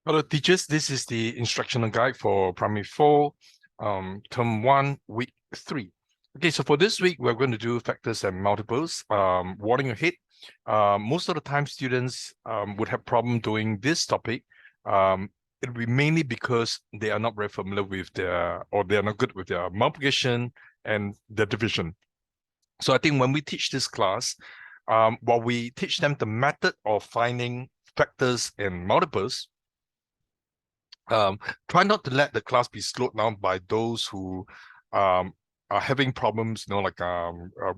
Hello teachers, this is the instructional guide for primary 4, term 1, week 3. Okay, so for this week, we're going to do factors and multiples. Warning ahead, most of the time students would have problem doing this topic. It'll be mainly because they are not very familiar with or they are not good with their multiplication and the division. So I think when we teach this class, while we teach them the method of finding factors and multiples, try not to let the class be slowed down by those who are having problems, like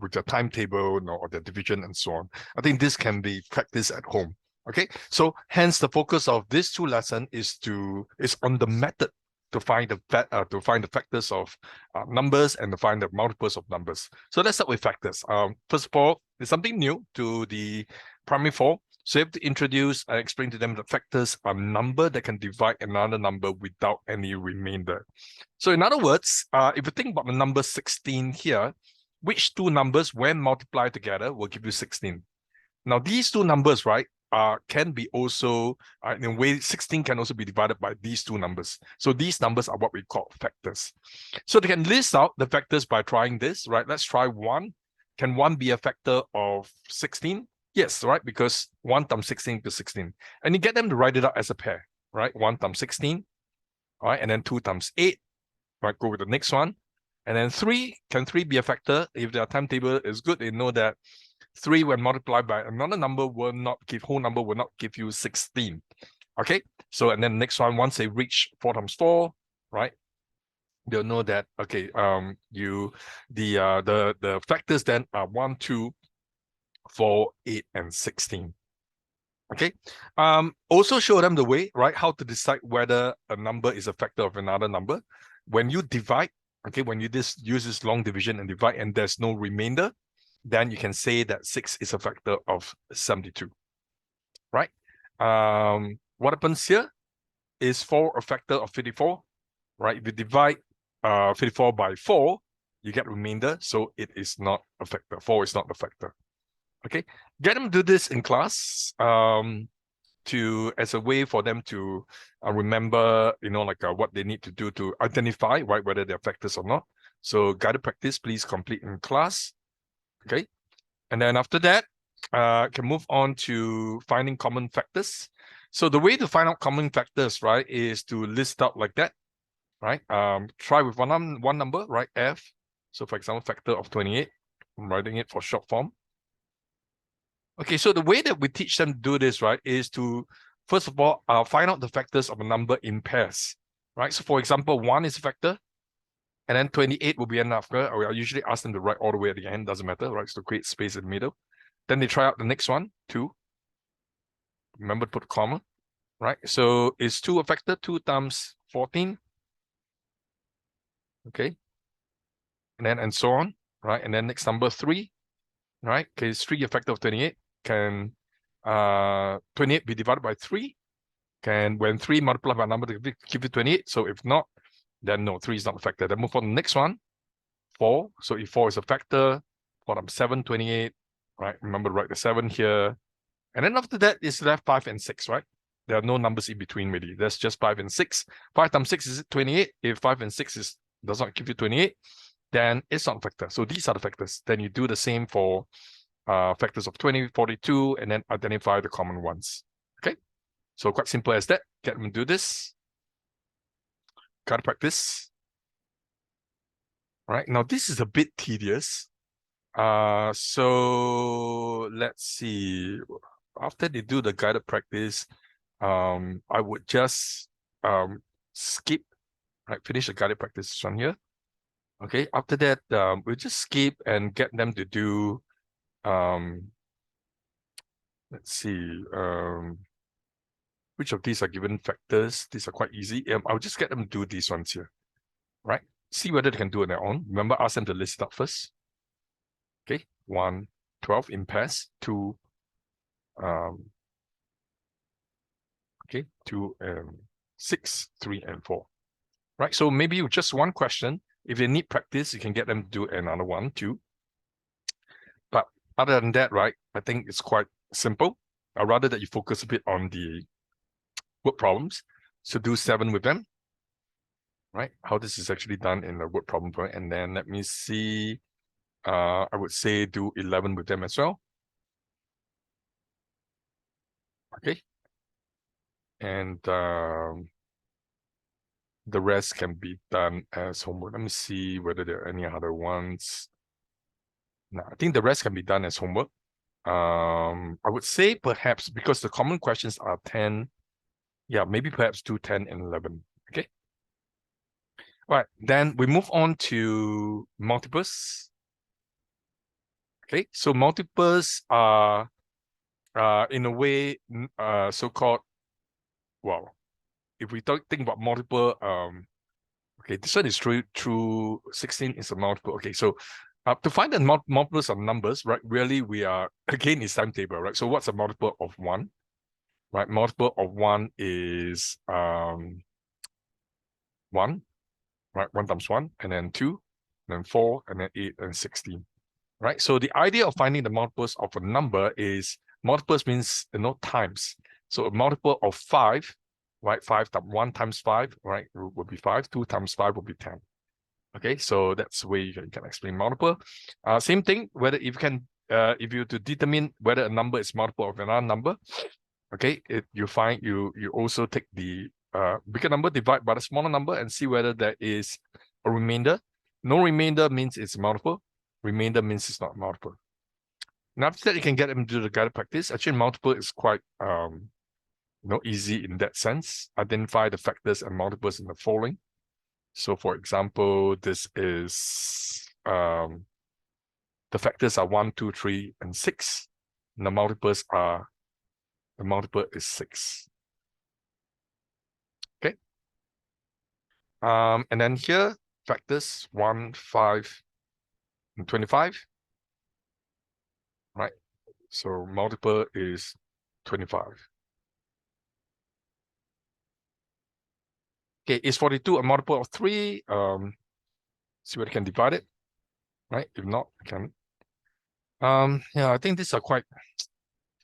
with their timetable, or their division and so on. I think this can be practiced at home. Okay, so hence the focus of this 2 lessons is on the method to find the factors of numbers and to find the multiples of numbers. So let's start with factors. First of all, there's something new to the primary 4. So you have to introduce and explain to them the factors are number that can divide another number without any remainder. So in other words, if you think about the number 16 here, which 2 numbers when multiplied together will give you 16? Now these 2 numbers, right, can be also, in a way, 16 can also be divided by these 2 numbers. So these numbers are what we call factors. So they can list out the factors by trying this, right? Let's try 1. Can 1 be a factor of 16? Yes, right, because 1 times 16 is 16. And you get them to write it out as a pair, right? 1 times 16, all right, and then 2 times 8, right? Go with the next one. And then 3, can 3 be a factor? If their timetable is good, they know that 3 when multiplied by another number will not give, whole number will not give you 16. Okay, so and then next one, once they reach 4 times 4, right? They'll know that, okay, the factors then are 1, 2, 4, 8, and 16. Okay. Also show them the way, right? How to decide whether a number is a factor of another number. When you divide, okay, when you use this long division and divide and there's no remainder, then you can say that 6 is a factor of 72. Right? What happens here? Is 4 a factor of 54? Right? If you divide 54 by 4, you get remainder, so it is not a factor. 4 is not a factor. Okay, get them to do this in class as a way for them to remember, what they need to do to identify, right, whether they're factors or not. So guided practice, please complete in class. Okay, and then after that, can move on to finding common factors. So the way to find out common factors, right, is to list out like that, right? Try with one number, right? F. So for example, factor of 28. I'm writing it for short form. Okay, so the way that we teach them to do this, right, is to, first of all, find out the factors of a number in pairs, right? So for example, 1 is a factor, and then 28 will be an after. I usually ask them to write all the way at the end, doesn't matter, right? So create space in the middle. Then they try out the next one, 2. Remember to put a comma, right? So is 2 a factor? 2 times 14. Okay. And so on, right? And then next number 3, right? Okay, is 3 a factor of 28? Can 28 be divided by 3? Can, when 3 multiplied by a number, give you 28? So if not, then no, 3 is not a factor. Then move on to the next one, 4. So if 4 is a factor, 4 times 7, 28, right? Remember to write the 7 here. And then after that is left 5 and 6, right? There are no numbers in between really. There's just 5 and 6. 5 times 6 is 28. If 5 and 6 does not give you 28, then it's not a factor. So these are the factors. Then you do the same for factors of 20, 42, and then identify the common ones. Okay, so quite simple as that. Get them to do this. Gotta practice. All right, now this is a bit tedious. So let's see. After they do the guided practice, I would just skip, right? Finish the guided practice from here. Okay, after that, we'll just skip and get them to do let's see, which of these are given factors? These are quite easy. I'll just get them to do these ones here, right? See whether they can do it on their own. Remember, ask them to list it up first. Okay, 1, 12 in pairs, 2, okay, 2 and 6, 3 and 4, right? So maybe with just one question, if they need practice, you can get them to do another one, 2. But other than that, right, I think it's quite simple. I'd rather that you focus a bit on the word problems. So do 7 with them, right? How this is actually done in the word problem point. And then let me see, I would say do 11 with them as well. Okay. And the rest can be done as homework. Let me see whether there are any other ones. No, I think the rest can be done as homework. I would say perhaps because the common questions are 10, yeah, maybe perhaps do 10 and 11. Okay. All right, then we move on to multiples. Okay, so multiples are in a way so-called, well, if we think about multiple, okay, this one is through 16 is a multiple. Okay, so to find the multiples of numbers, right, really we are, again, is timetable, right? So what's a multiple of 1? Right, multiple of 1 is 1, right? 1 times 1, and then 2, and then 4, and then 8, and 16. Right? So the idea of finding the multiples of a number is, multiples means, times. So a multiple of 5, right? 1 times 5, right, would be 5. 2 times 5 would be 10. Okay, so that's the way you can explain multiple. Same thing, whether if you to determine whether a number is multiple of another number, okay, you also take the bigger number, divide by the smaller number, and see whether there is a remainder. No remainder means it's multiple. Remainder means it's not multiple. Now after that, you can get them to do the guided practice. Actually, multiple is quite easy in that sense. Identify the factors and multiples in the following. So for example, this is the factors are 1, 2, 3, and 6. And the multiple is 6. Okay. And then here, factors 1, 5, and 25. Right. So multiple is 25. Okay, is 42 a multiple of 3? See whether you can divide it. Right. If not, you can. Yeah, I think these are quite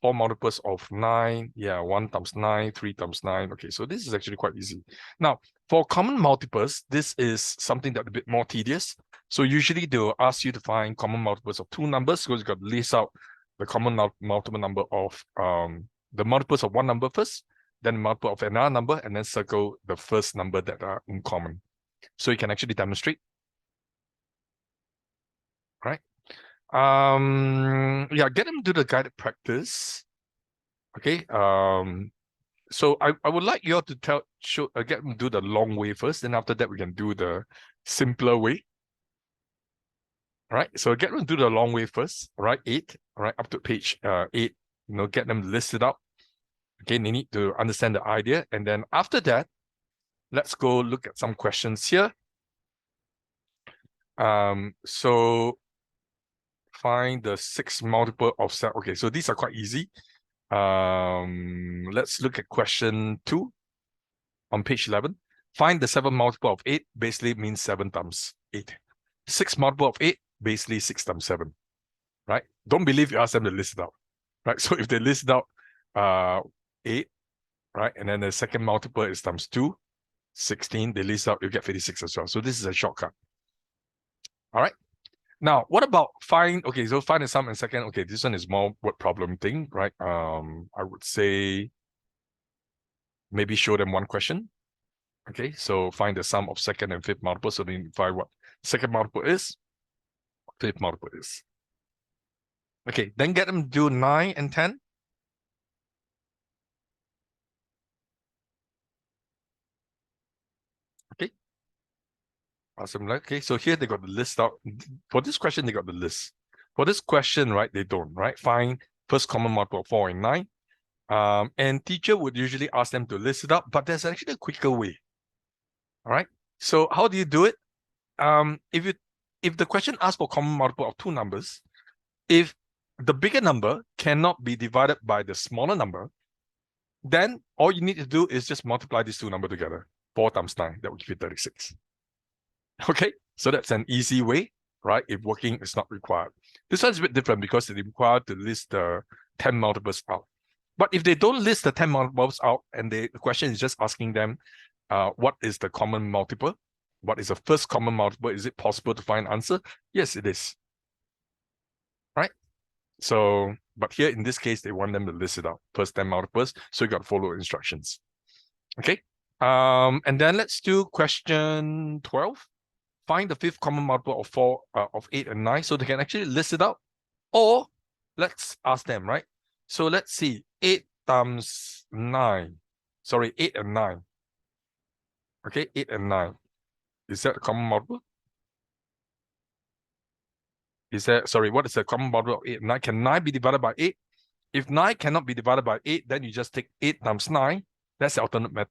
4 multiples of 9. Yeah, 1 times 9, 3 times 9. Okay, so this is actually quite easy. Now, for common multiples, this is something that's a bit more tedious. So usually they'll ask you to find common multiples of 2 numbers, because you've got to list out the common multiple number of the multiples of one number first, then the multiple of another number, and then circle the first number that are in common. So you can actually demonstrate. Right? Yeah, get them to do the guided practice. Okay. So I would like you all to get them to do the long way first, then after that we can do the simpler way. All right, so get them to do the long way first. All right, 8, all right, up to page 8, get them listed out. Again, they need to understand the idea, and then after that, let's go look at some questions here. So find the 6 multiple of 7. Okay, so these are quite easy. Let's look at question 2 on page 11. Find the 7 multiple of 8, basically means 7 times 8. 6 multiple of 8, basically 6 times 7. Right? Don't believe you ask them to list it out. Right? So if they list out 8, right, and then the second multiple is times 2, 16, they list out, you get 56 as well. So this is a shortcut. All right. Now, what about find the sum and second. Okay, this one is more word problem thing, right? I would say maybe show them one question. Okay, so find the sum of second and fifth multiple. So then find what second multiple is, fifth multiple is. Okay, then get them to do 9 and 10. Okay. Awesome. Okay, so here they got the list out. For this question, they got the list. For this question, right, they don't, right? Find first common multiple of 4 and 9. And teacher would usually ask them to list it up, but there's actually a quicker way. All right. So how do you do it? If the question asks for common multiple of 2 numbers, if the bigger number cannot be divided by the smaller number, then all you need to do is just multiply these 2 numbers together. 4 times 9, that would give you 36. Okay, so that's an easy way, right? If working is not required. This one's a bit different because it's required to list the 10 multiples out. But if they don't list the 10 multiples out and the question is just asking them, what is the common multiple? What is the first common multiple? Is it possible to find an answer? Yes, it is. Right? So, but here in this case, they want them to list it out, first 10 multiples. So you got to follow instructions. Okay. And then let's do question 12. Find the fifth common multiple of 4, of 8 and 9. So they can actually list it out. Or let's ask them, right? So let's see, 8 times 9. Sorry, 8 and 9. Okay, 8 and 9. Is that a common multiple? Is that, sorry, what is the common multiple of 8 and 9? Can 9 be divided by 8? If 9 cannot be divided by 8, then you just take 8 times 9. That's the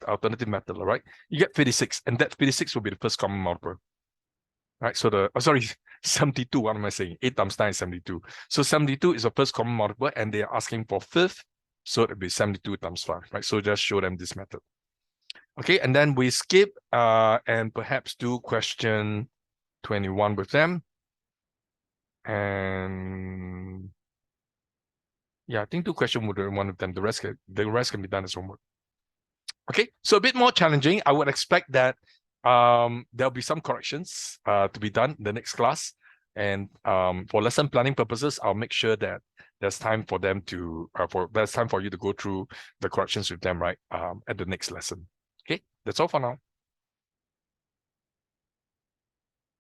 alternative method, right? You get 56, and that 56 will be the first common multiple. Right, so the, 72, what am I saying? 8 times 9 is 72. So 72 is the first common multiple, and they are asking for fifth, so it will be 72 times 5, right? So just show them this method. Okay, and then we skip and perhaps do question 21 with them. And yeah, I think do question with one of them. The rest can be done as homework. Okay, so a bit more challenging. I would expect that there'll be some corrections to be done in the next class. And for lesson planning purposes, I'll make sure that there's time for them to there's time for you to go through the corrections with them, right? At the next lesson. Okay, that's all for now.